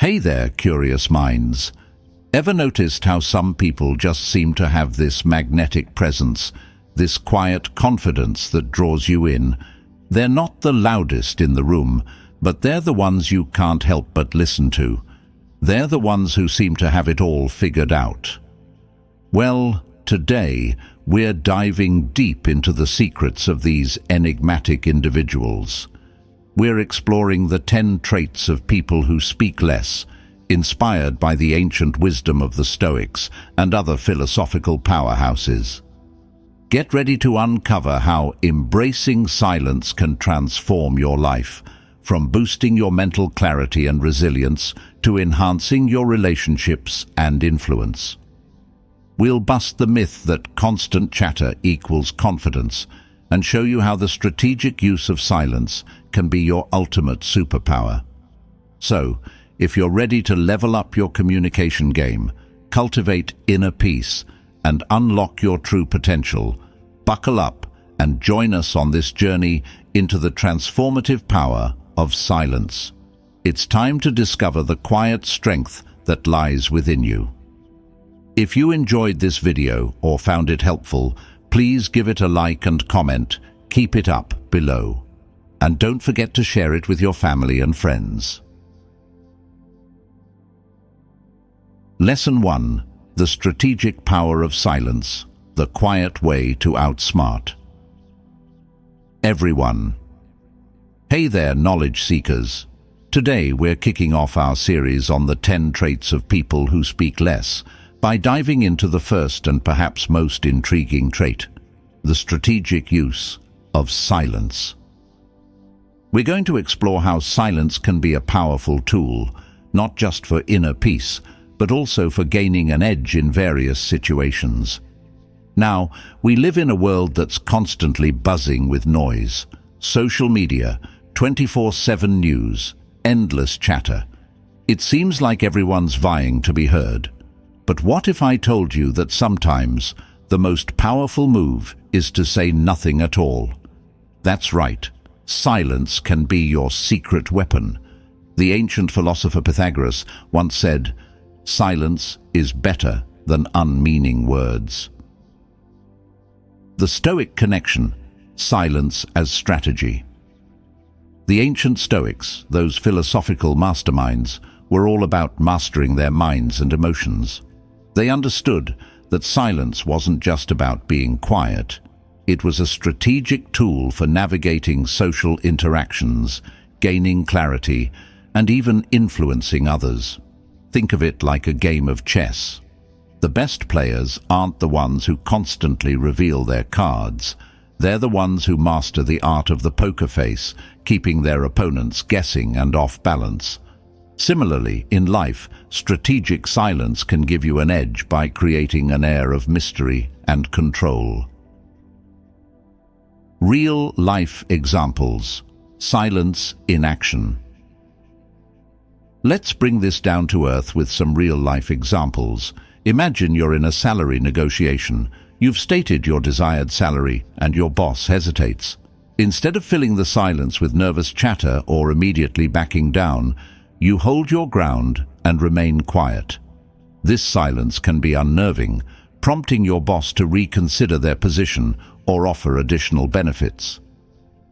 Hey there, curious minds. Ever noticed how some people just seem to have this magnetic presence, this quiet confidence that draws you in? They're not the loudest in the room, but they're the ones you can't help but listen to. They're the ones who seem to have it all figured out. Well, today we're diving deep into the secrets of these enigmatic individuals. We're exploring the 10 traits of people who speak less, inspired by the ancient wisdom of the Stoics and other philosophical powerhouses. Get ready to uncover how embracing silence can transform your life, from boosting your mental clarity and resilience to enhancing your relationships and influence. We'll bust the myth that constant chatter equals confidence and show you how the strategic use of silence can be your ultimate superpower. So, if you're ready to level up your communication game, cultivate inner peace, and unlock your true potential, buckle up and join us on this journey into the transformative power of silence. It's time to discover the quiet strength that lies within you. If you enjoyed this video or found it helpful, please give it a like and comment. Keep it up below. And don't forget to share it with your family and friends. Lesson 1. The strategic power of silence, the quiet way to outsmart everyone. Hey there, knowledge seekers. Today we're kicking off our series on the 10 traits of people who speak less by diving into the first and perhaps most intriguing trait, the strategic use of silence. We're going to explore how silence can be a powerful tool, not just for inner peace, but also for gaining an edge in various situations. Now, we live in a world that's constantly buzzing with noise, social media, 24/7 news, endless chatter. It seems like everyone's vying to be heard. But what if I told you that sometimes the most powerful move is to say nothing at all? That's right. Silence can be your secret weapon. The ancient philosopher Pythagoras once said, "Silence is better than unmeaning words." The Stoic connection, silence as strategy. The ancient Stoics, those philosophical masterminds, were all about mastering their minds and emotions. They understood that silence wasn't just about being quiet. It was a strategic tool for navigating social interactions, gaining clarity, and even influencing others. Think of it like a game of chess. The best players aren't the ones who constantly reveal their cards. They're the ones who master the art of the poker face, keeping their opponents guessing and off balance. Similarly, in life, strategic silence can give you an edge by creating an air of mystery and control. Real-life examples. Silence in action. Let's bring this down to earth with some real-life examples. Imagine you're in a salary negotiation. You've stated your desired salary and your boss hesitates. Instead of filling the silence with nervous chatter or immediately backing down, you hold your ground and remain quiet. This silence can be unnerving, prompting your boss to reconsider their position or offer additional benefits.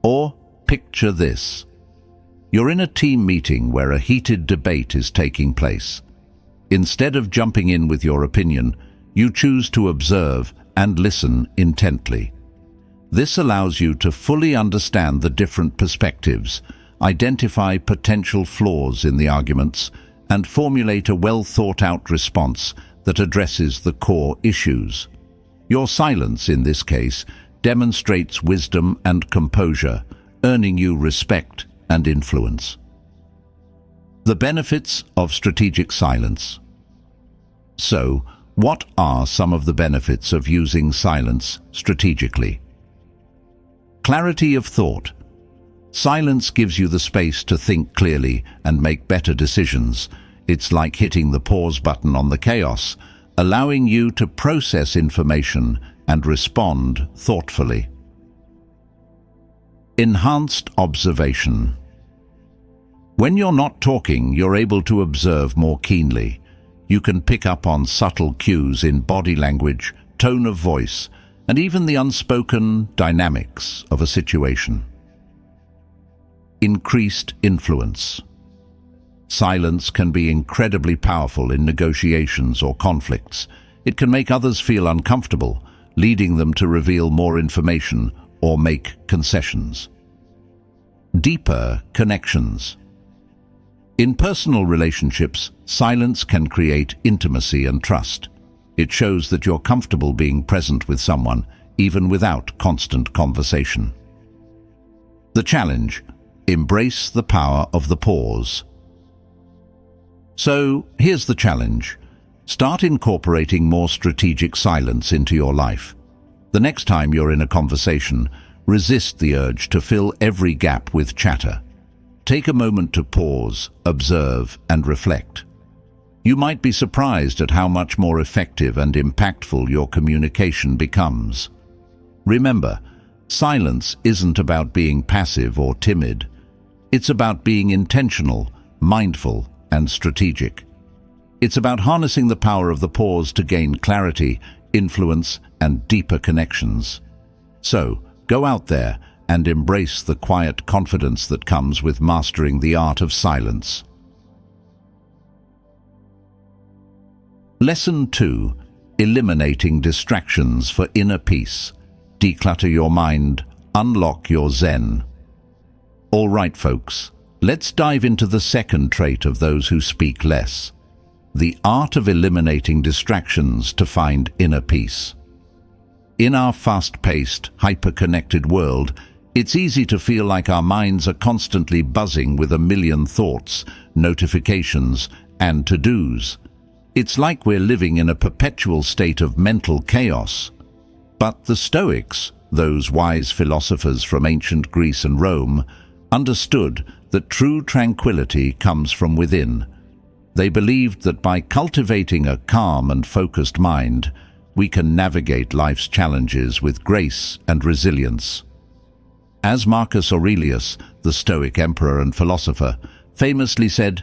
Or picture this. You're in a team meeting where a heated debate is taking place. Instead of jumping in with your opinion, you choose to observe and listen intently. This allows you to fully understand the different perspectives, identify potential flaws in the arguments, and formulate a well-thought-out response that addresses the core issues. Your silence, in this case, demonstrates wisdom and composure, earning you respect and influence. The benefits of strategic silence. So, what are some of the benefits of using silence strategically? Clarity of thought. Silence gives you the space to think clearly and make better decisions. It's like hitting the pause button on the chaos, allowing you to process information and respond thoughtfully. Enhanced observation. When you're not talking, you're able to observe more keenly. You can pick up on subtle cues in body language, tone of voice, and even the unspoken dynamics of a situation. Increased influence. Silence can be incredibly powerful in negotiations or conflicts. It can make others feel uncomfortable, leading them to reveal more information or make concessions. Deeper connections. In personal relationships, silence can create intimacy and trust. It shows that you're comfortable being present with someone, even without constant conversation. The challenge: embrace the power of the pause. So, here's the challenge. Start incorporating more strategic silence into your life. The next time you're in a conversation, resist the urge to fill every gap with chatter. Take a moment to pause, observe, and reflect. You might be surprised at how much more effective and impactful your communication becomes. Remember, silence isn't about being passive or timid. It's about being intentional, mindful, and strategic. It's about harnessing the power of the pause to gain clarity, influence, and deeper connections. So, go out there and embrace the quiet confidence that comes with mastering the art of silence. Lesson 2. Eliminating distractions for inner peace. Declutter your mind, unlock your Zen. All right, folks, let's dive into the second trait of those who speak less: the art of eliminating distractions to find inner peace. In our fast-paced, hyper-connected world, it's easy to feel like our minds are constantly buzzing with a million thoughts, notifications, and to-dos. It's like we're living in a perpetual state of mental chaos. But the Stoics, those wise philosophers from ancient Greece and Rome, understood that true tranquility comes from within. They believed that by cultivating a calm and focused mind, we can navigate life's challenges with grace and resilience. As Marcus Aurelius, the Stoic emperor and philosopher, famously said,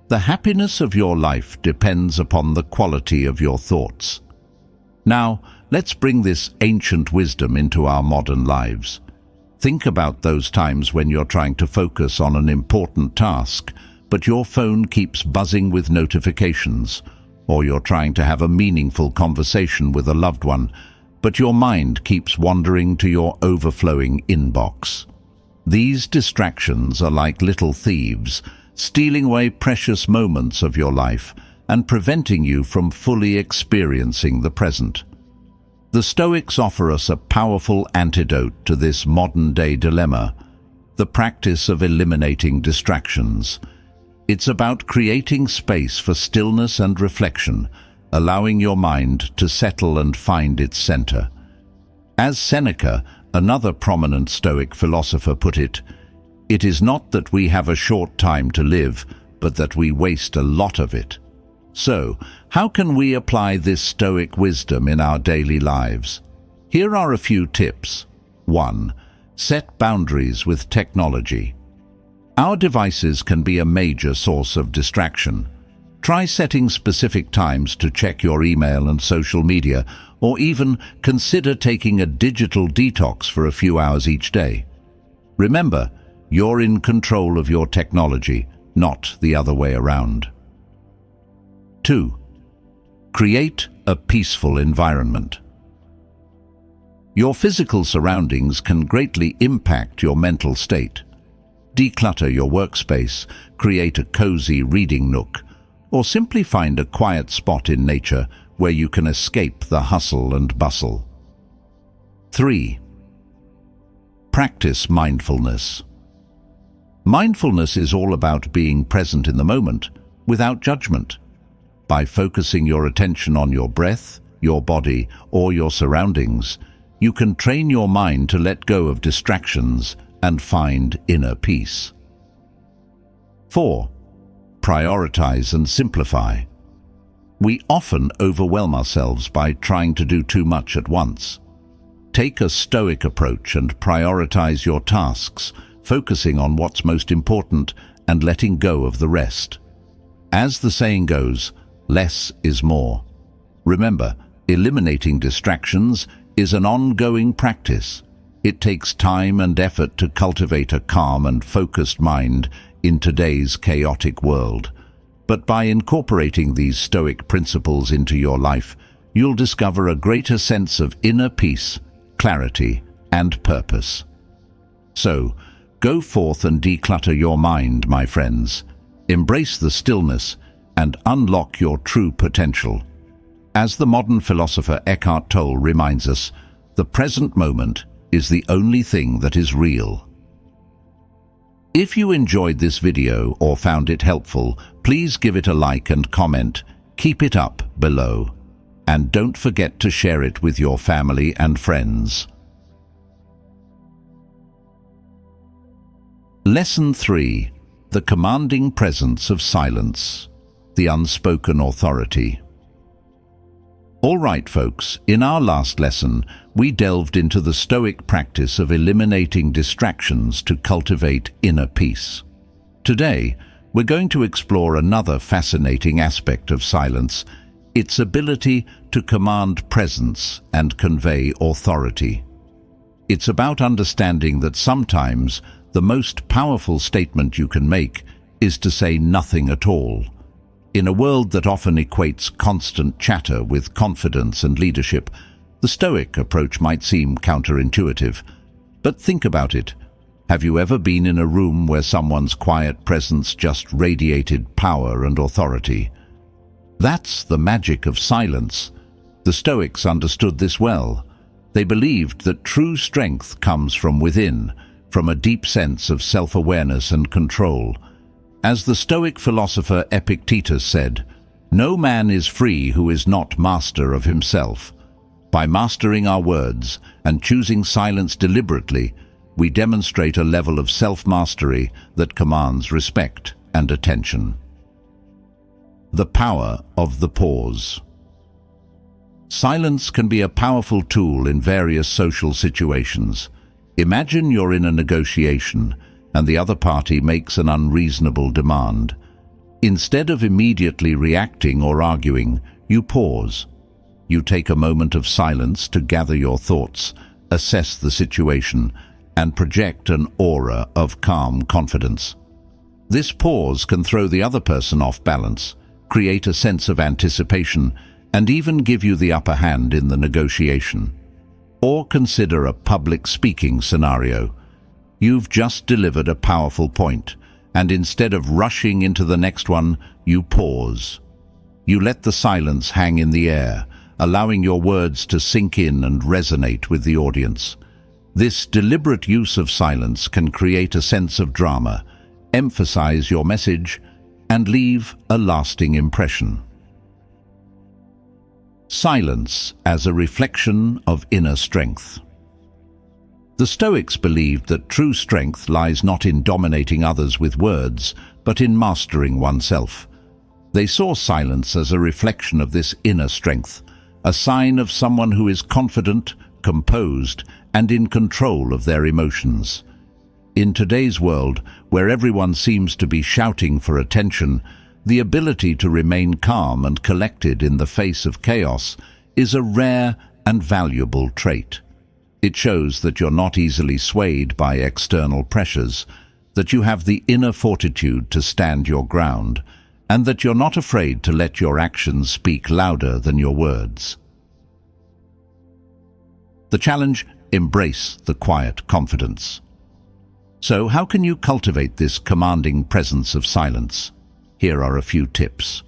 "The happiness of your life depends upon the quality of your thoughts." Now, let's bring this ancient wisdom into our modern lives. Think about those times when you're trying to focus on an important task, but your phone keeps buzzing with notifications, or you're trying to have a meaningful conversation with a loved one, but your mind keeps wandering to your overflowing inbox. These distractions are like little thieves, stealing away precious moments of your life and preventing you from fully experiencing the present. The Stoics offer us a powerful antidote to this modern-day dilemma: the practice of eliminating distractions. It's about creating space for stillness and reflection, allowing your mind to settle and find its center. As Seneca, another prominent Stoic philosopher, put it, "It is not that we have a short time to live, but that we waste a lot of it." So, how can we apply this Stoic wisdom in our daily lives? Here are a few tips. 1. Set boundaries with technology. Our devices can be a major source of distraction. Try setting specific times to check your email and social media, or even consider taking a digital detox for a few hours each day. Remember, you're in control of your technology, not the other way around. 2. Create a peaceful environment. Your physical surroundings can greatly impact your mental state. Declutter your workspace, create a cozy reading nook, or simply find a quiet spot in nature where you can escape the hustle and bustle. 3. Practice mindfulness. Mindfulness is all about being present in the moment, without judgment. By focusing your attention on your breath, your body, or your surroundings, you can train your mind to let go of distractions and find inner peace. 4. Prioritize and simplify. We often overwhelm ourselves by trying to do too much at once. Take a Stoic approach and prioritize your tasks, focusing on what's most important and letting go of the rest. As the saying goes, less is more. Remember, eliminating distractions is an ongoing practice. It takes time and effort to cultivate a calm and focused mind in today's chaotic world. But by incorporating these Stoic principles into your life, you'll discover a greater sense of inner peace, clarity, and purpose. So, go forth and declutter your mind, my friends. Embrace the stillness and unlock your true potential. As the modern philosopher Eckhart Tolle reminds us, the present moment is the only thing that is real. If you enjoyed this video or found it helpful, please give it a like and comment. Keep it up below. And don't forget to share it with your family and friends. Lesson 3. The commanding presence of silence. The unspoken authority. All right, folks, in our last lesson, we delved into the Stoic practice of eliminating distractions to cultivate inner peace. Today, we're going to explore another fascinating aspect of silence, its ability to command presence and convey authority. It's about understanding that sometimes the most powerful statement you can make is to say nothing at all. In a world that often equates constant chatter with confidence and leadership, the Stoic approach might seem counterintuitive. But think about it. Have you ever been in a room where someone's quiet presence just radiated power and authority? That's the magic of silence. The Stoics understood this well. They believed that true strength comes from within, from a deep sense of self-awareness and control. As the Stoic philosopher Epictetus said, "No man is free who is not master of himself." By mastering our words and choosing silence deliberately, we demonstrate a level of self-mastery that commands respect and attention. The power of the pause. Silence can be a powerful tool in various social situations. Imagine you're in a negotiation and the other party makes an unreasonable demand. Instead of immediately reacting or arguing, you pause. You take a moment of silence to gather your thoughts, assess the situation, and project an aura of calm confidence. This pause can throw the other person off balance, create a sense of anticipation, and even give you the upper hand in the negotiation. Or consider a public speaking scenario. You've just delivered a powerful point, and instead of rushing into the next one, you pause. You let the silence hang in the air, allowing your words to sink in and resonate with the audience. This deliberate use of silence can create a sense of drama, emphasize your message, and leave a lasting impression. Silence as a reflection of inner strength. The Stoics believed that true strength lies not in dominating others with words, but in mastering oneself. They saw silence as a reflection of this inner strength, a sign of someone who is confident, composed, and in control of their emotions. In today's world, where everyone seems to be shouting for attention, the ability to remain calm and collected in the face of chaos is a rare and valuable trait. It shows that you're not easily swayed by external pressures, that you have the inner fortitude to stand your ground, and that you're not afraid to let your actions speak louder than your words. The challenge: embrace the quiet confidence. So, how can you cultivate this commanding presence of silence? Here are a few tips.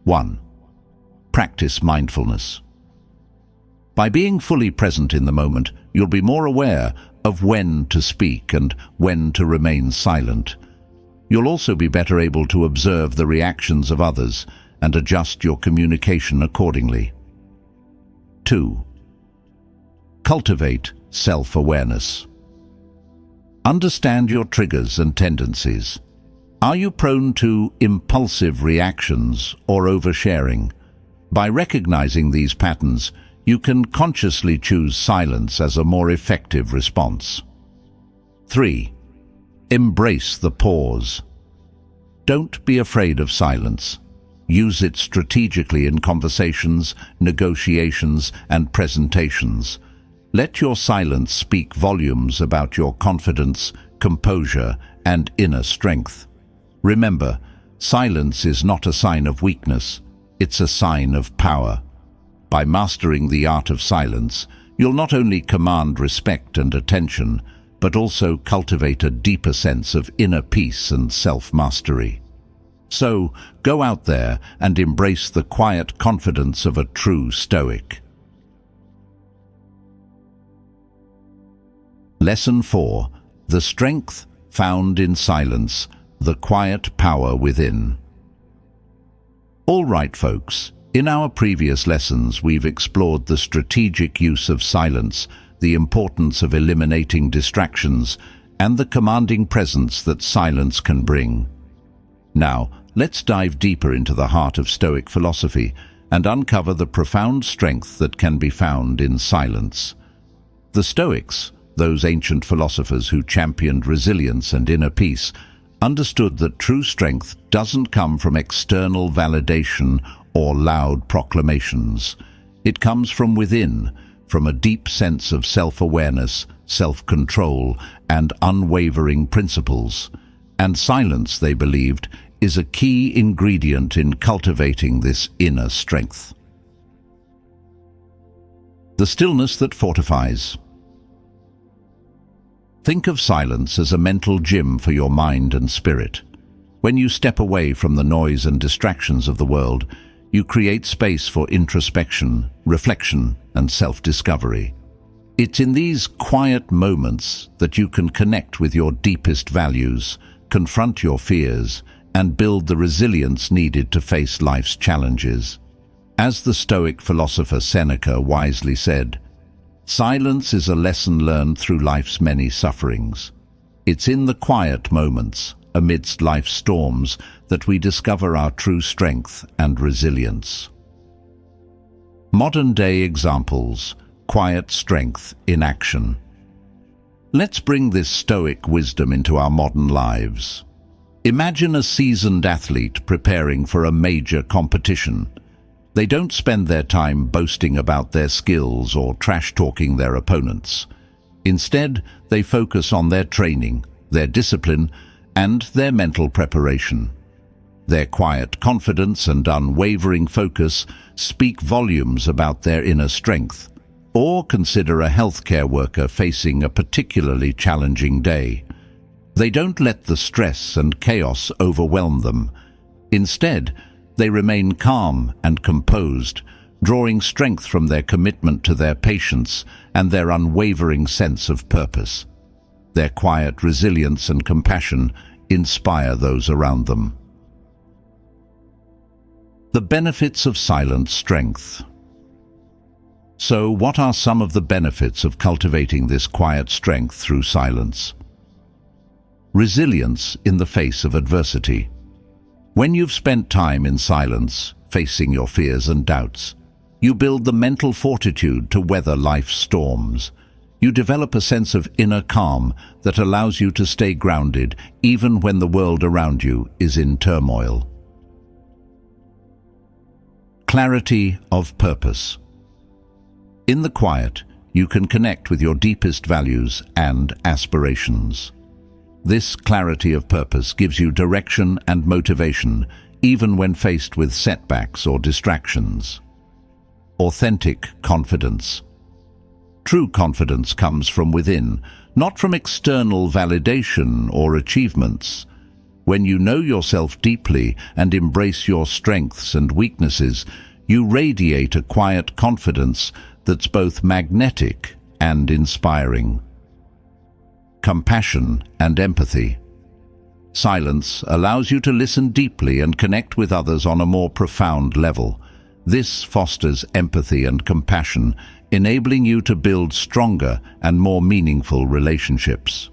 1. Practice mindfulness. By being fully present in the moment, you'll be more aware of when to speak and when to remain silent. You'll also be better able to observe the reactions of others and adjust your communication accordingly. 2. Cultivate self-awareness. Understand your triggers and tendencies. Are you prone to impulsive reactions or oversharing? By recognizing these patterns, you can consciously choose silence as a more effective response. 3. Embrace the pause. Don't be afraid of silence. Use it strategically in conversations, negotiations, and presentations. Let your silence speak volumes about your confidence, composure, and inner strength. Remember, silence is not a sign of weakness, it's a sign of power. By mastering the art of silence, you'll not only command respect and attention, but also cultivate a deeper sense of inner peace and self-mastery. So, go out there and embrace the quiet confidence of a true Stoic. Lesson 4. The strength found in silence, the quiet power within. All right, folks. In our previous lessons, we've explored the strategic use of silence, the importance of eliminating distractions, and the commanding presence that silence can bring. Now, let's dive deeper into the heart of Stoic philosophy and uncover the profound strength that can be found in silence. The Stoics, those ancient philosophers who championed resilience and inner peace, understood that true strength doesn't come from external validation or loud proclamations. It comes from within, from a deep sense of self-awareness, self-control, and unwavering principles. And silence, they believed, is a key ingredient in cultivating this inner strength. The stillness that fortifies. Think of silence as a mental gym for your mind and spirit. When you step away from the noise and distractions of the world, you create space for introspection, reflection, and self-discovery. It's in these quiet moments that you can connect with your deepest values, confront your fears, and build the resilience needed to face life's challenges. As the Stoic philosopher Seneca wisely said, "Silence is a lesson learned through life's many sufferings. It's in the quiet moments, amidst life's storms, that we discover our true strength and resilience." Modern-day examples, quiet strength in action. Let's bring this Stoic wisdom into our modern lives. Imagine a seasoned athlete preparing for a major competition. They don't spend their time boasting about their skills or trash-talking their opponents. Instead, they focus on their training, their discipline, and their mental preparation. Their quiet confidence and unwavering focus speak volumes about their inner strength. Or consider a healthcare worker facing a particularly challenging day. They don't let the stress and chaos overwhelm them. Instead, they remain calm and composed, drawing strength from their commitment to their patients and their unwavering sense of purpose. Their quiet resilience and compassion inspire those around them. The benefits of silent strength. So, what are some of the benefits of cultivating this quiet strength through silence? Resilience in the face of adversity. When you've spent time in silence, facing your fears and doubts, you build the mental fortitude to weather life's storms. You develop a sense of inner calm that allows you to stay grounded even when the world around you is in turmoil. Clarity of purpose. In the quiet, you can connect with your deepest values and aspirations. This clarity of purpose gives you direction and motivation, even when faced with setbacks or distractions. Authentic confidence. True confidence comes from within, not from external validation or achievements. When you know yourself deeply and embrace your strengths and weaknesses, you radiate a quiet confidence that's both magnetic and inspiring. Compassion and empathy. Silence allows you to listen deeply and connect with others on a more profound level. This fosters empathy and compassion, enabling you to build stronger and more meaningful relationships.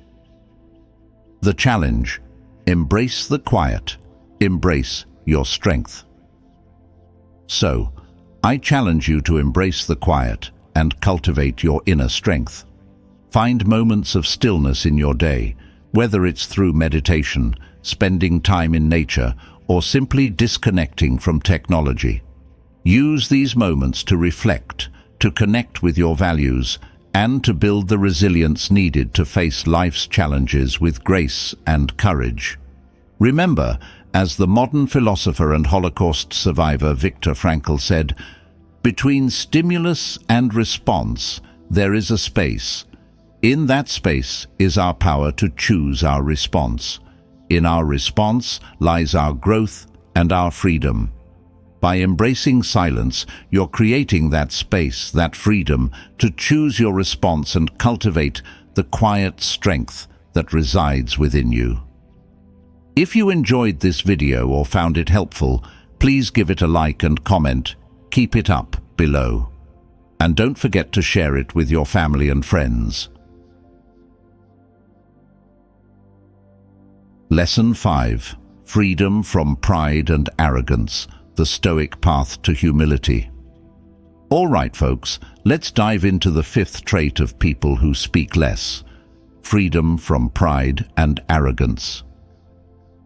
The challenge: embrace the quiet, embrace your strength. So, I challenge you to embrace the quiet and cultivate your inner strength. Find moments of stillness in your day, whether it's through meditation, spending time in nature, or simply disconnecting from technology. Use these moments to reflect, to connect with your values, and to build the resilience needed to face life's challenges with grace and courage. Remember, as the modern philosopher and Holocaust survivor Viktor Frankl said, "Between stimulus and response, there is a space. In that space is our power to choose our response. In our response lies our growth and our freedom." By embracing silence, you're creating that space, that freedom, to choose your response and cultivate the quiet strength that resides within you. If you enjoyed this video or found it helpful, please give it a like and comment. Keep it up below. And don't forget to share it with your family and friends. Lesson 5. Freedom from Pride and Arrogance, the Stoic Path to Humility. All right, folks, let's dive into the fifth trait of people who speak less: freedom from pride and arrogance.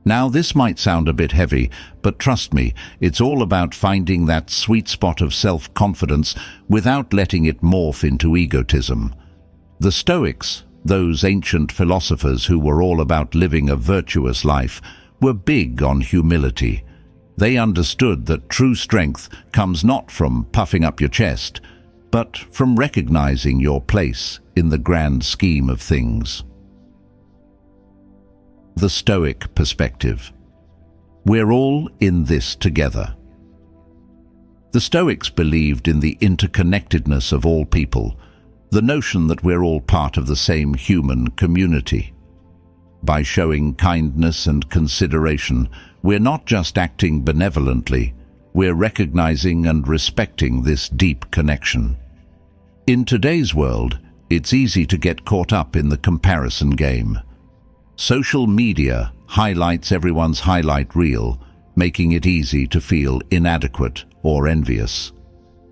Now, this might sound a bit heavy, but trust me, it's all about finding that sweet spot of self-confidence without letting it morph into egotism. The Stoics, those ancient philosophers who were all about living a virtuous life, were big on humility. They understood that true strength comes not from puffing up your chest, but from recognizing your place in the grand scheme of things. The Stoic perspective. We're all in this together. The Stoics believed in the interconnectedness of all people, the notion that we're all part of the same human community. By showing kindness and consideration, we're not just acting benevolently, we're recognizing and respecting this deep connection. In today's world, it's easy to get caught up in the comparison game. Social media highlights everyone's highlight reel, making it easy to feel inadequate or envious.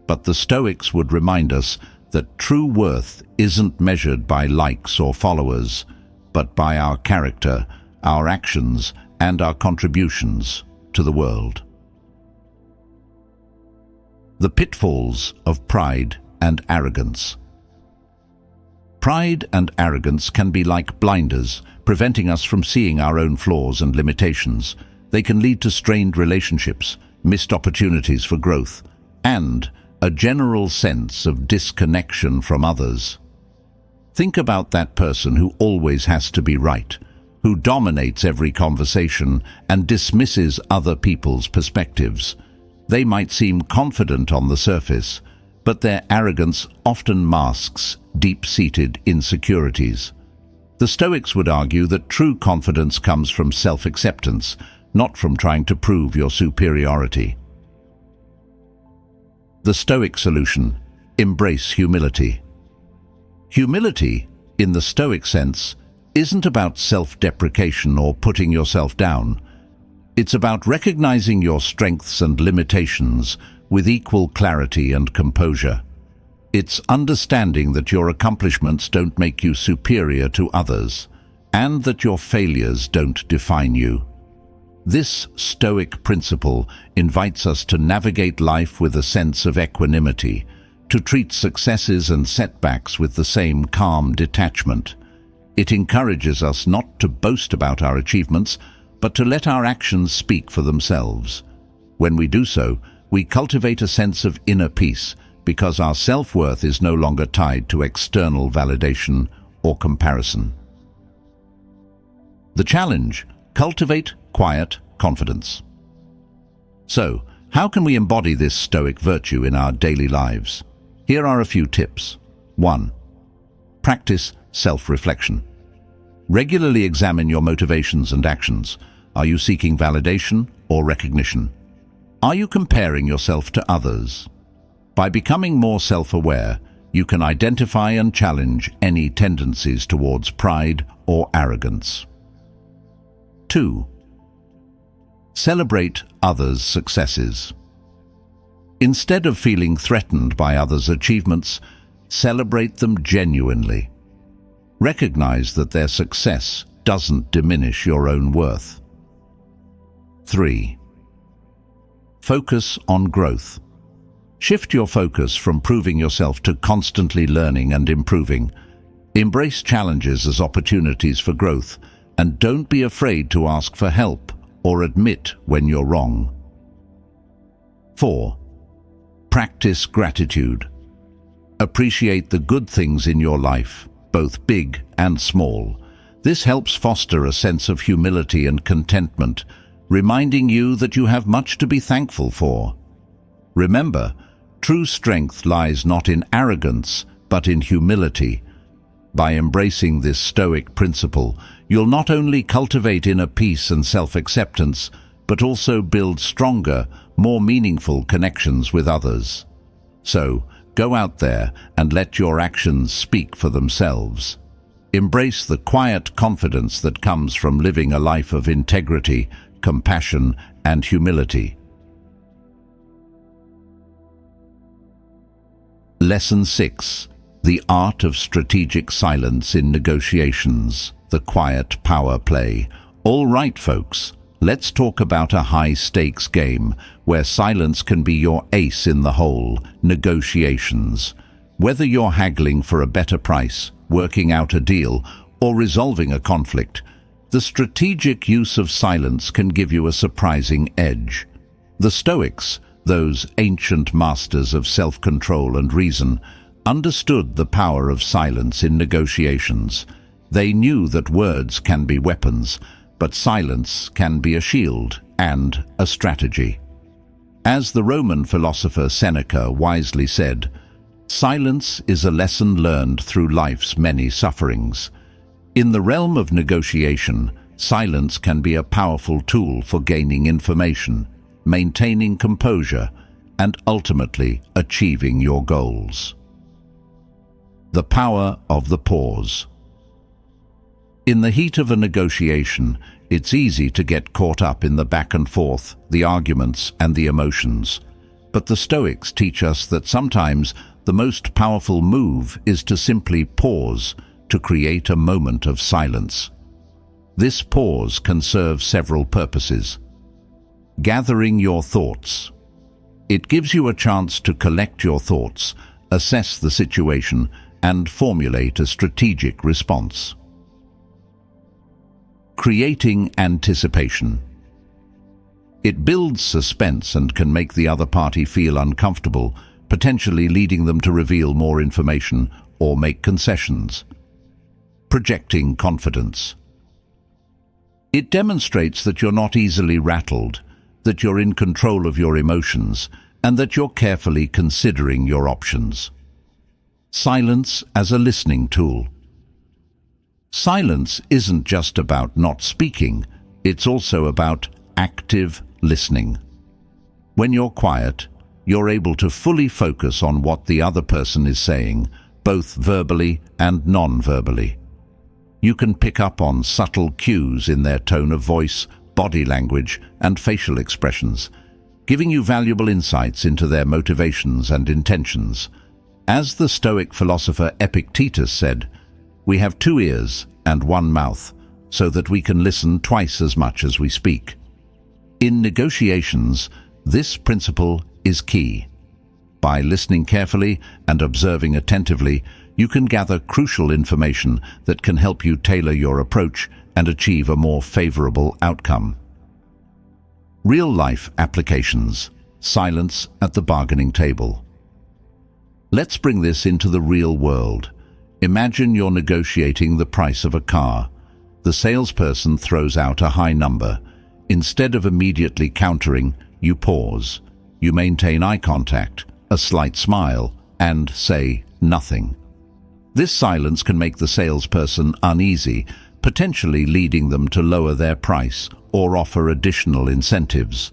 But the Stoics would remind us that true worth isn't measured by likes or followers, but by our character, our actions, and our contributions to the world. The pitfalls of pride and arrogance. Pride and arrogance can be like blinders, preventing us from seeing our own flaws and limitations. They can lead to strained relationships, missed opportunities for growth, and a general sense of disconnection from others. Think about that person who always has to be right, who dominates every conversation and dismisses other people's perspectives. They might seem confident on the surface, but their arrogance often masks deep-seated insecurities. The Stoics would argue that true confidence comes from self-acceptance, not from trying to prove your superiority. The Stoic solution: embrace humility. Humility, in the Stoic sense, isn't about self-deprecation or putting yourself down. It's about recognizing your strengths and limitations with equal clarity and composure. It's understanding that your accomplishments don't make you superior to others, and that your failures don't define you. This Stoic principle invites us to navigate life with a sense of equanimity, to treat successes and setbacks with the same calm detachment. It encourages us not to boast about our achievements, but to let our actions speak for themselves. When we do so, we cultivate a sense of inner peace, because our self-worth is no longer tied to external validation or comparison. The challenge: cultivate quiet confidence. So, how can we embody this Stoic virtue in our daily lives? Here are a few tips. 1. Practice self-reflection. Regularly examine your motivations and actions. Are you seeking validation or recognition? Are you comparing yourself to others? By becoming more self-aware, you can identify and challenge any tendencies towards pride or arrogance. 2. Celebrate others' successes. Instead of feeling threatened by others' achievements, celebrate them genuinely. Recognize that their success doesn't diminish your own worth. 3. Focus on growth. Shift your focus from proving yourself to constantly learning and improving. Embrace challenges as opportunities for growth, and don't be afraid to ask for help or admit when you're wrong. 4. Practice gratitude. Appreciate the good things in your life, both big and small. This helps foster a sense of humility and contentment, reminding you that you have much to be thankful for. Remember, true strength lies not in arrogance, but in humility. By embracing this Stoic principle, you'll not only cultivate inner peace and self-acceptance, but also build stronger, more meaningful connections with others. So, go out there and let your actions speak for themselves. Embrace the quiet confidence that comes from living a life of integrity, compassion, and humility. Lesson 6. The art of strategic silence in negotiations, the quiet power play. All right, folks, let's talk about a high-stakes game where silence can be your ace in the hole, negotiations. Whether you're haggling for a better price, working out a deal, or resolving a conflict, the strategic use of silence can give you a surprising edge. The Stoics, those ancient masters of self-control and reason, understood the power of silence in negotiations. They knew that words can be weapons, but silence can be a shield and a strategy. As the Roman philosopher Seneca wisely said, "Silence is a lesson learned through life's many sufferings." In the realm of negotiation, silence can be a powerful tool for gaining information, maintaining composure, and ultimately achieving your goals. The power of the pause. In the heat of a negotiation, it's easy to get caught up in the back and forth, the arguments, and the emotions. But the Stoics teach us that sometimes the most powerful move is to simply pause, to create a moment of silence. This pause can serve several purposes. Gathering your thoughts. It gives you a chance to collect your thoughts, assess the situation, and formulate a strategic response. Creating anticipation. It builds suspense and can make the other party feel uncomfortable, potentially leading them to reveal more information or make concessions. Projecting confidence. It demonstrates that you're not easily rattled, that you're in control of your emotions, and that you're carefully considering your options. Silence as a listening tool. Silence isn't just about not speaking, it's also about active listening. When you're quiet, you're able to fully focus on what the other person is saying, both verbally and non-verbally. You can pick up on subtle cues in their tone of voice, body language, and facial expressions, giving you valuable insights into their motivations and intentions. As the Stoic philosopher Epictetus said, "We have 2 ears and 1 mouth, so that we can listen twice as much as we speak." In negotiations, this principle is key. By listening carefully and observing attentively, you can gather crucial information that can help you tailor your approach and achieve a more favorable outcome. Real-life applications. Silence at the bargaining table. Let's bring this into the real world. Imagine you're negotiating the price of a car. The salesperson throws out a high number. Instead of immediately countering, you pause. You maintain eye contact, a slight smile, and say nothing. This silence can make the salesperson uneasy, potentially leading them to lower their price or offer additional incentives.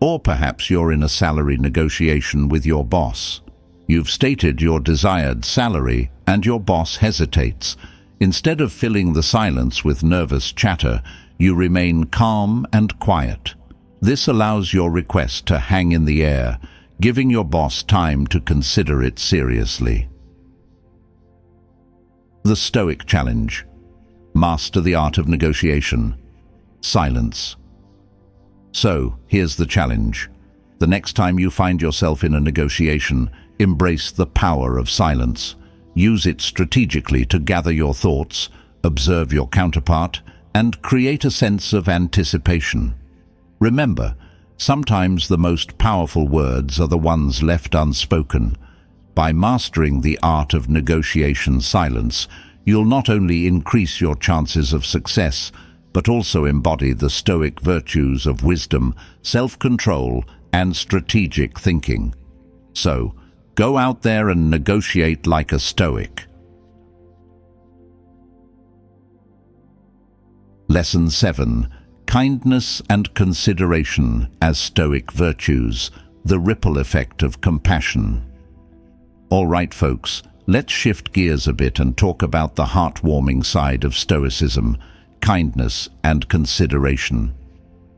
Or perhaps you're in a salary negotiation with your boss. You've stated your desired salary and your boss hesitates. Instead of filling the silence with nervous chatter, you remain calm and quiet. This allows your request to hang in the air, giving your boss time to consider it seriously. The Stoic Challenge. Master the art of negotiation. Silence. So, here's the challenge. The next time you find yourself in a negotiation, embrace the power of silence. Use it strategically to gather your thoughts, observe your counterpart, and create a sense of anticipation. Remember, sometimes the most powerful words are the ones left unspoken. By mastering the art of negotiation silence, you'll not only increase your chances of success, but also embody the Stoic virtues of wisdom, self-control, and strategic thinking. So, go out there and negotiate like a Stoic. Lesson 7. Kindness and consideration as Stoic virtues, the ripple effect of compassion. All right, folks, let's shift gears a bit and talk about the heartwarming side of Stoicism, kindness and consideration.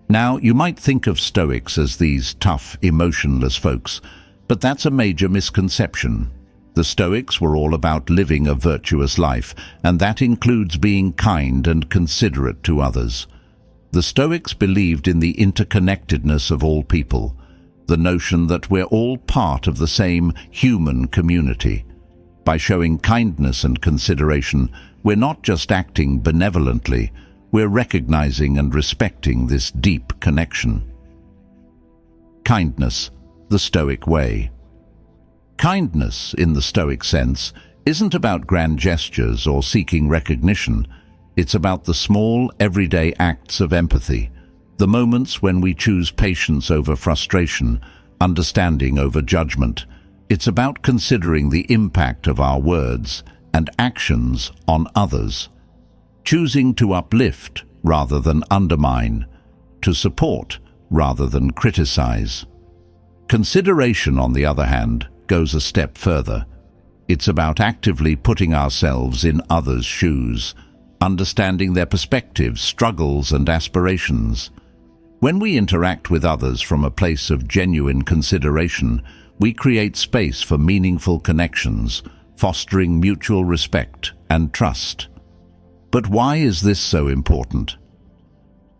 Now, you might think of Stoics as these tough, emotionless folks, but that's a major misconception. The Stoics were all about living a virtuous life, and that includes being kind and considerate to others. The Stoics believed in the interconnectedness of all people, the notion that we're all part of the same human community. By showing kindness and consideration, we're not just acting benevolently, we're recognizing and respecting this deep connection. Kindness, the Stoic way. Kindness, in the Stoic sense, isn't about grand gestures or seeking recognition. It's about the small, everyday acts of empathy, the moments when we choose patience over frustration, understanding over judgment. It's about considering the impact of our words and actions on others, choosing to uplift rather than undermine, to support rather than criticize. Consideration, on the other hand, goes a step further. It's about actively putting ourselves in others' shoes, understanding their perspectives, struggles, and aspirations. When we interact with others from a place of genuine consideration, we create space for meaningful connections, fostering mutual respect and trust. But why is this so important?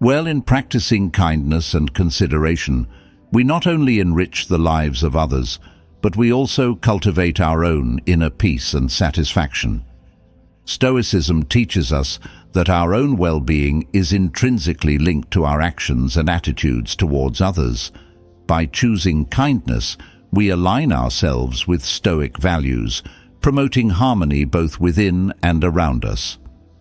Well, in practicing kindness and consideration, we not only enrich the lives of others, but we also cultivate our own inner peace and satisfaction. Stoicism teaches us that our own well-being is intrinsically linked to our actions and attitudes towards others. By choosing kindness, we align ourselves with Stoic values, promoting harmony both within and around us.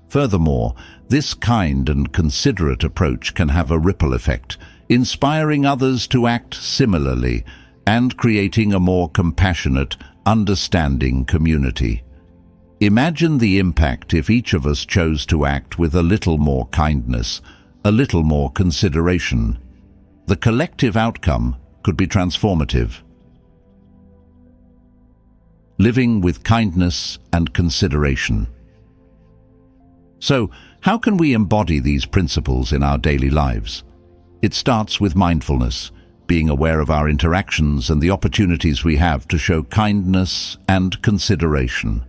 Furthermore, this kind and considerate approach can have a ripple effect, inspiring others to act similarly and creating a more compassionate, understanding community. Imagine the impact if each of us chose to act with a little more kindness, a little more consideration. The collective outcome could be transformative. Living with kindness and consideration. So, how can we embody these principles in our daily lives? It starts with mindfulness, being aware of our interactions and the opportunities we have to show kindness and consideration.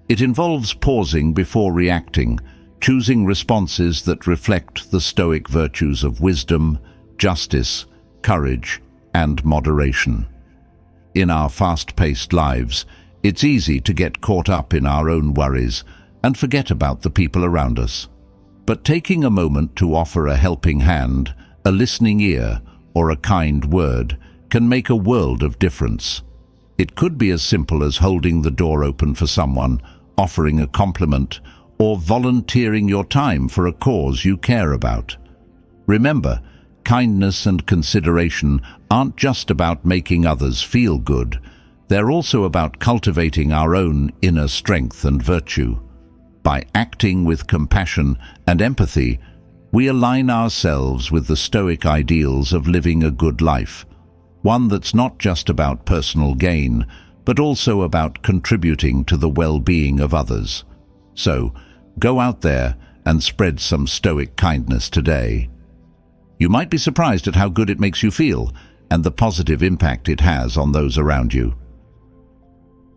It involves pausing before reacting, choosing responses that reflect the Stoic virtues of wisdom, justice, courage, and moderation. In our fast-paced lives, it's easy to get caught up in our own worries and forget about the people around us. But taking a moment to offer a helping hand, a listening ear, or a kind word can make a world of difference. It could be as simple as holding the door open for someone, offering a compliment, or volunteering your time for a cause you care about. Remember, kindness and consideration aren't just about making others feel good. They're also about cultivating our own inner strength and virtue. By acting with compassion and empathy, we align ourselves with the Stoic ideals of living a good life, one that's not just about personal gain, but also about contributing to the well-being of others. So, go out there and spread some Stoic kindness today. You might be surprised at how good it makes you feel and the positive impact it has on those around you.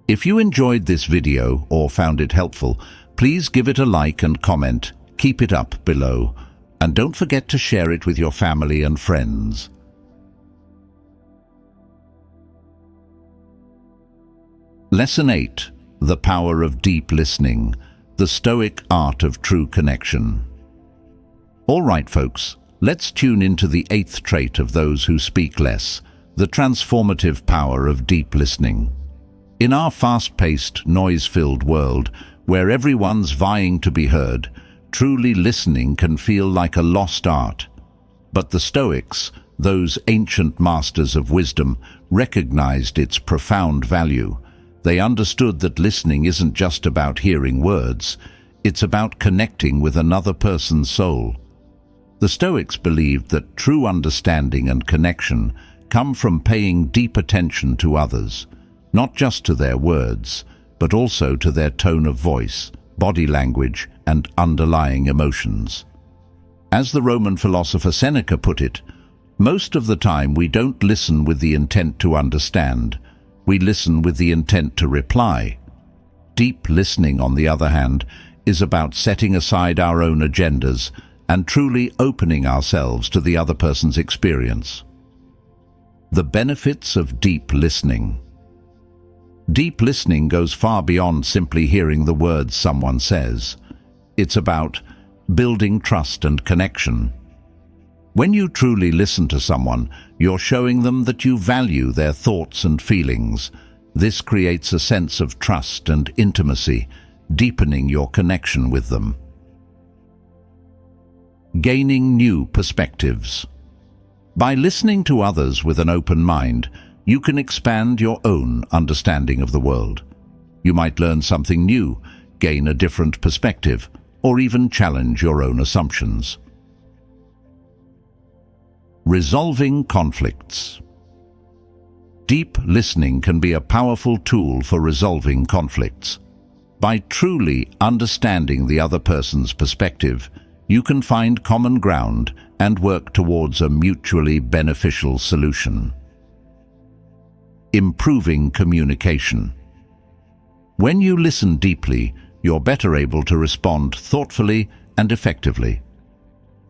If you enjoyed this video or found it helpful, please give it a like and comment. Keep it up below. And don't forget to share it with your family and friends. Lesson 8. The Power of Deep Listening, the Stoic Art of True Connection. All right, folks, let's tune into the 8th trait of those who speak less, the transformative power of deep listening. In our fast-paced, noise-filled world, where everyone's vying to be heard, truly listening can feel like a lost art. But the Stoics, those ancient masters of wisdom, recognized its profound value. They understood that listening isn't just about hearing words, it's about connecting with another person's soul. The Stoics believed that true understanding and connection come from paying deep attention to others, not just to their words, but also to their tone of voice, body language, and underlying emotions. As the Roman philosopher Seneca put it, most of the time we don't listen with the intent to understand, we listen with the intent to reply. Deep listening, on the other hand, is about setting aside our own agendas and truly opening ourselves to the other person's experience. The benefits of deep listening. Deep listening goes far beyond simply hearing the words someone says. It's about building trust and connection. When you truly listen to someone, you're showing them that you value their thoughts and feelings. This creates a sense of trust and intimacy, deepening your connection with them. Gaining new perspectives. By listening to others with an open mind, you can expand your own understanding of the world. You might learn something new, gain a different perspective, or even challenge your own assumptions. Resolving conflicts. Deep listening can be a powerful tool for resolving conflicts. By truly understanding the other person's perspective, you can find common ground and work towards a mutually beneficial solution. Improving communication. When you listen deeply, you're better able to respond thoughtfully and effectively.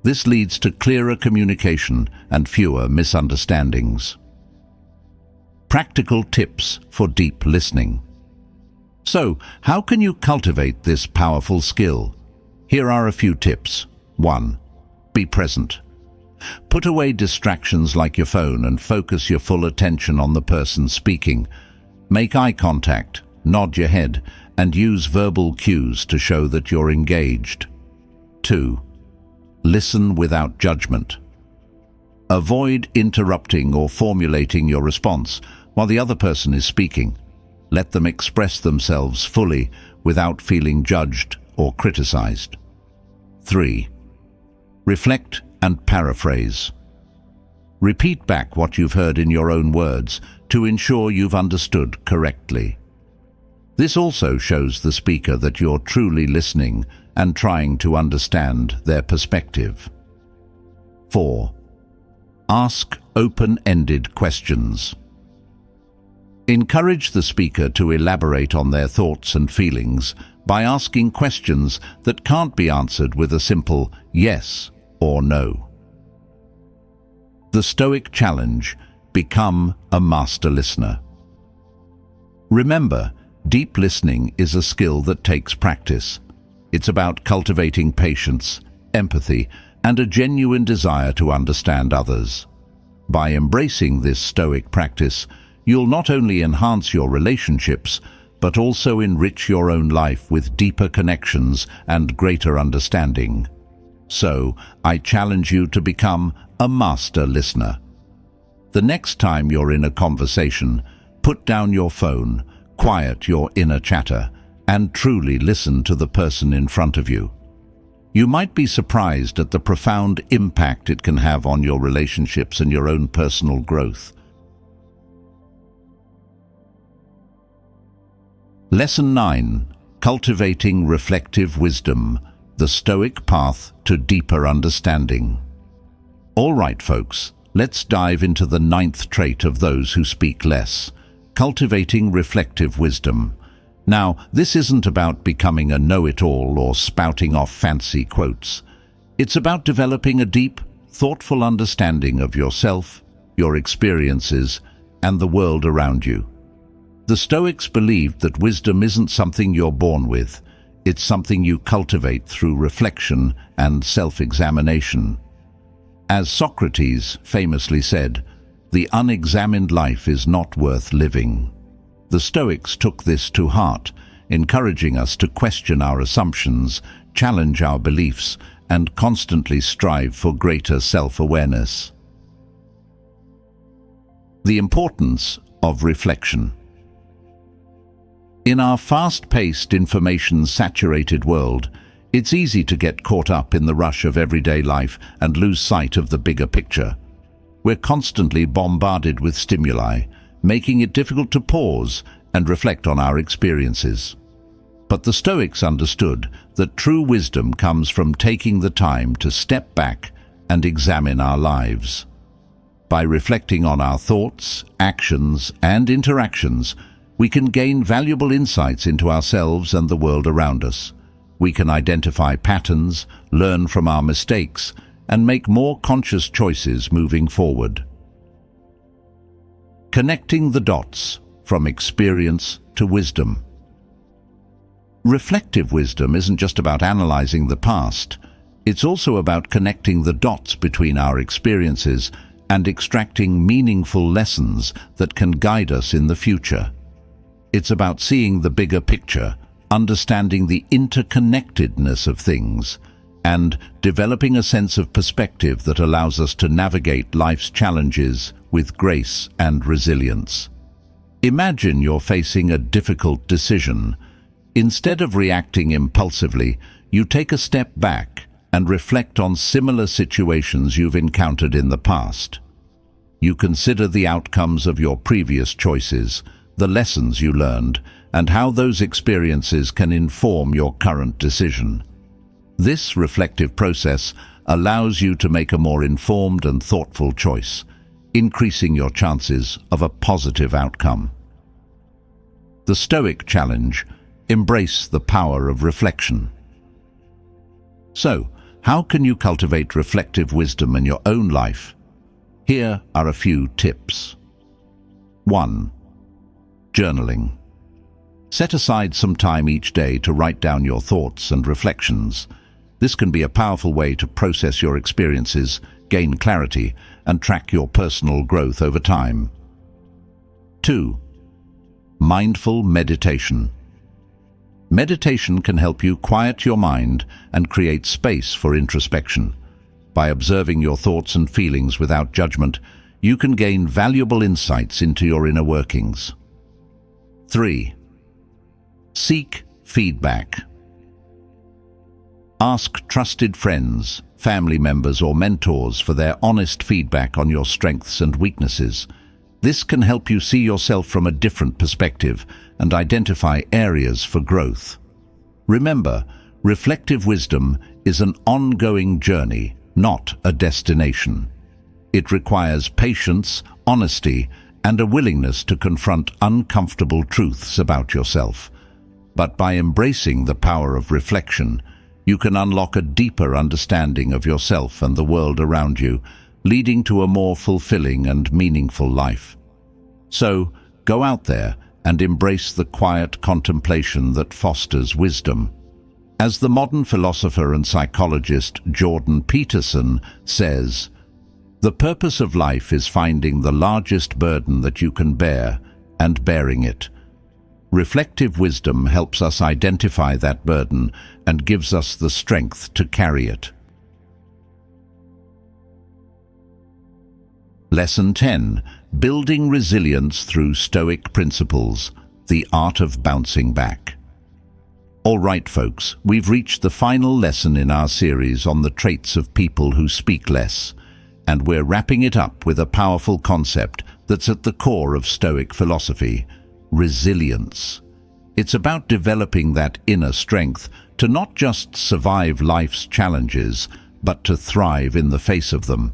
This leads to clearer communication and fewer misunderstandings. Practical tips for deep listening. So, how can you cultivate this powerful skill? Here are a few tips. 1. Be present. Put away distractions like your phone and focus your full attention on the person speaking. Make eye contact, nod your head, and use verbal cues to show that you're engaged. 2. Listen without judgment. Avoid interrupting or formulating your response while the other person is speaking. Let them express themselves fully without feeling judged or criticized. 3. Reflect and paraphrase. Repeat back what you've heard in your own words to ensure you've understood correctly. This also shows the speaker that you're truly listening and trying to understand their perspective. 4. Ask open-ended questions. Encourage the speaker to elaborate on their thoughts and feelings by asking questions that can't be answered with a simple yes or no. The Stoic challenge: become a master listener. Remember, deep listening is a skill that takes practice. It's about cultivating patience, empathy, and a genuine desire to understand others. By embracing this Stoic practice, you'll not only enhance your relationships, but also enrich your own life with deeper connections and greater understanding. So, I challenge you to become a master listener. The next time you're in a conversation, put down your phone, quiet your inner chatter, and truly listen to the person in front of you. You might be surprised at the profound impact it can have on your relationships and your own personal growth. Lesson 9. Cultivating Reflective Wisdom, the Stoic Path to Deeper Understanding. All right, folks, let's dive into the 9th trait of those who speak less, cultivating reflective wisdom. Now, this isn't about becoming a know-it-all or spouting off fancy quotes. It's about developing a deep, thoughtful understanding of yourself, your experiences, and the world around you. The Stoics believed that wisdom isn't something you're born with, it's something you cultivate through reflection and self-examination. As Socrates famously said, "The unexamined life is not worth living." The Stoics took this to heart, encouraging us to question our assumptions, challenge our beliefs, and constantly strive for greater self-awareness. The importance of reflection. In our fast-paced, information-saturated world, it's easy to get caught up in the rush of everyday life and lose sight of the bigger picture. We're constantly bombarded with stimuli, making it difficult to pause and reflect on our experiences. But the Stoics understood that true wisdom comes from taking the time to step back and examine our lives. By reflecting on our thoughts, actions, and interactions, we can gain valuable insights into ourselves and the world around us. We can identify patterns, learn from our mistakes, and make more conscious choices moving forward. Connecting the dots from experience to wisdom. Reflective wisdom isn't just about analyzing the past. It's also about connecting the dots between our experiences and extracting meaningful lessons that can guide us in the future. It's about seeing the bigger picture, understanding the interconnectedness of things, and developing a sense of perspective that allows us to navigate life's challenges with grace and resilience. Imagine you're facing a difficult decision. Instead of reacting impulsively, you take a step back and reflect on similar situations you've encountered in the past. You consider the outcomes of your previous choices, the lessons you learned, and how those experiences can inform your current decision. This reflective process allows you to make a more informed and thoughtful choice, increasing your chances of a positive outcome. The Stoic challenge: embrace the power of reflection. So, how can you cultivate reflective wisdom in your own life? Here are a few tips. 1. Journaling. Set aside some time each day to write down your thoughts and reflections. This can be a powerful way to process your experiences, gain clarity, and track your personal growth over time. 2. Mindful meditation. Meditation can help you quiet your mind and create space for introspection. By observing your thoughts and feelings without judgment, you can gain valuable insights into your inner workings. 3. Seek feedback. Ask trusted friends, family members, or mentors for their honest feedback on your strengths and weaknesses. This can help you see yourself from a different perspective and identify areas for growth. Remember, reflective wisdom is an ongoing journey, not a destination. It requires patience, honesty, and a willingness to confront uncomfortable truths about yourself. But by embracing the power of reflection, you can unlock a deeper understanding of yourself and the world around you, leading to a more fulfilling and meaningful life. So, go out there and embrace the quiet contemplation that fosters wisdom. As the modern philosopher and psychologist Jordan Peterson says, "The purpose of life is finding the largest burden that you can bear and bearing it." Reflective wisdom helps us identify that burden and gives us the strength to carry it. Lesson 10. Building resilience through Stoic principles, the art of bouncing back. All right, folks, we've reached the final lesson in our series on the traits of people who speak less, and we're wrapping it up with a powerful concept that's at the core of Stoic philosophy: resilience. It's about developing that inner strength to not just survive life's challenges, but to thrive in the face of them.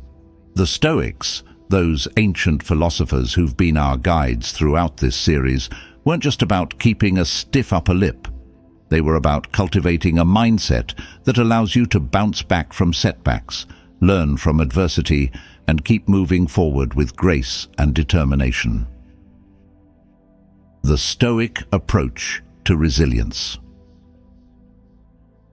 The Stoics, those ancient philosophers who've been our guides throughout this series, weren't just about keeping a stiff upper lip. They were about cultivating a mindset that allows you to bounce back from setbacks, learn from adversity, and keep moving forward with grace and determination. The Stoic approach to resilience.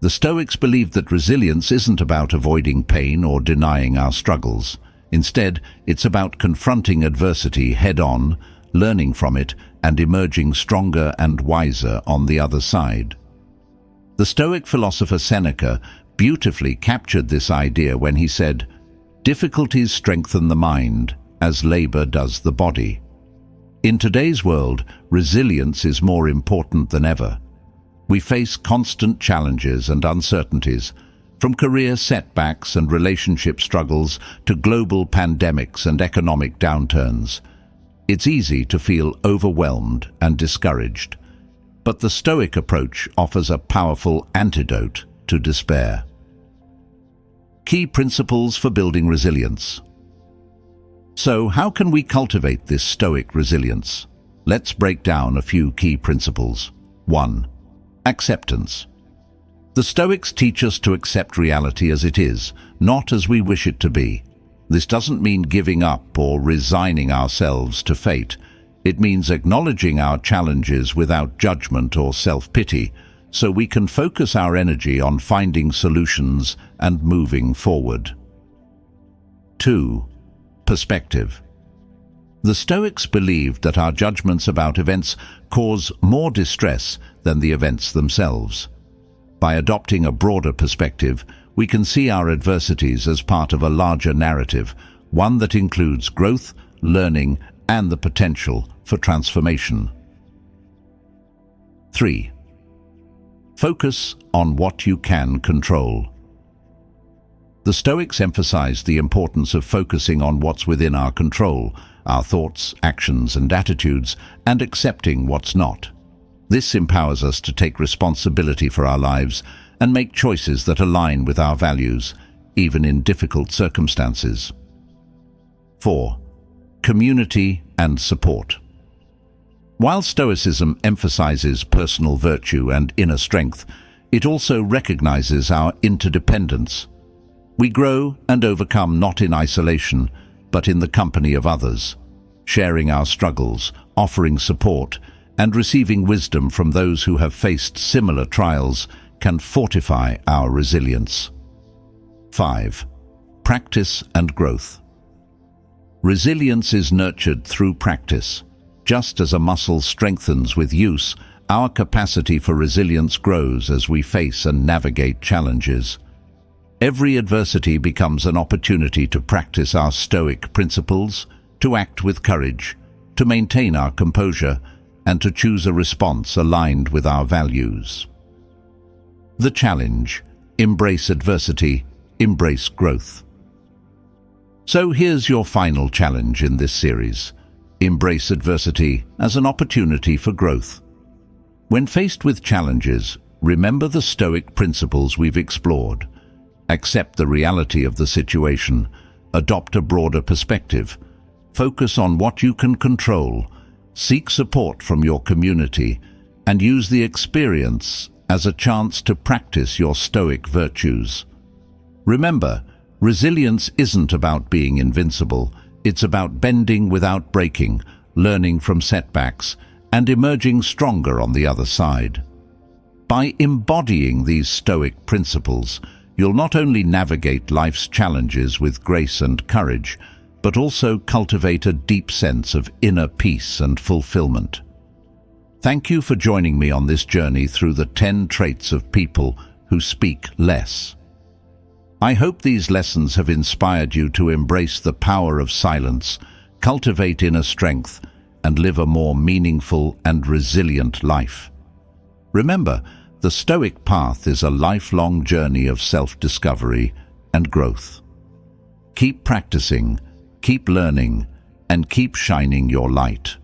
The Stoics believed that resilience isn't about avoiding pain or denying our struggles. Instead, it's about confronting adversity head-on, learning from it, and emerging stronger and wiser on the other side. The Stoic philosopher Seneca beautifully captured this idea when he said, "Difficulties strengthen the mind, as labor does the body." In today's world, resilience is more important than ever. We face constant challenges and uncertainties, from career setbacks and relationship struggles to global pandemics and economic downturns. It's easy to feel overwhelmed and discouraged, but the Stoic approach offers a powerful antidote to despair. Key principles for building resilience. So, how can we cultivate this Stoic resilience? Let's break down a few key principles. 1. Acceptance. The Stoics teach us to accept reality as it is, not as we wish it to be. This doesn't mean giving up or resigning ourselves to fate. It means acknowledging our challenges without judgment or self-pity, so we can focus our energy on finding solutions and moving forward. 2. Perspective. The Stoics believed that our judgments about events cause more distress than the events themselves. By adopting a broader perspective, we can see our adversities as part of a larger narrative, one that includes growth, learning, and the potential for transformation. 3. Focus on what you can control. The Stoics emphasized the importance of focusing on what's within our control, our thoughts, actions, and attitudes, and accepting what's not. This empowers us to take responsibility for our lives and make choices that align with our values, even in difficult circumstances. 4. Community and support. While Stoicism emphasizes personal virtue and inner strength, it also recognizes our interdependence. We grow and overcome not in isolation, but in the company of others, sharing our struggles, offering support, and receiving wisdom from those who have faced similar trials can fortify our resilience. 5. Practice and growth. Resilience is nurtured through practice. Just as a muscle strengthens with use, our capacity for resilience grows as we face and navigate challenges. Every adversity becomes an opportunity to practice our Stoic principles, to act with courage, to maintain our composure, and to choose a response aligned with our values. The challenge: embrace adversity, embrace growth. So here's your final challenge in this series. Embrace adversity as an opportunity for growth. When faced with challenges, remember the Stoic principles we've explored. Accept the reality of the situation, adopt a broader perspective, focus on what you can control, seek support from your community, and use the experience as a chance to practice your Stoic virtues. Remember, resilience isn't about being invincible. It's about bending without breaking, learning from setbacks, and emerging stronger on the other side. By embodying these Stoic principles, you'll not only navigate life's challenges with grace and courage, but also cultivate a deep sense of inner peace and fulfillment. Thank you for joining me on this journey through the 10 traits of people who speak less. I hope these lessons have inspired you to embrace the power of silence, cultivate inner strength, and live a more meaningful and resilient life. Remember, the Stoic path is a lifelong journey of self-discovery and growth. Keep practicing, keep learning, and keep shining your light.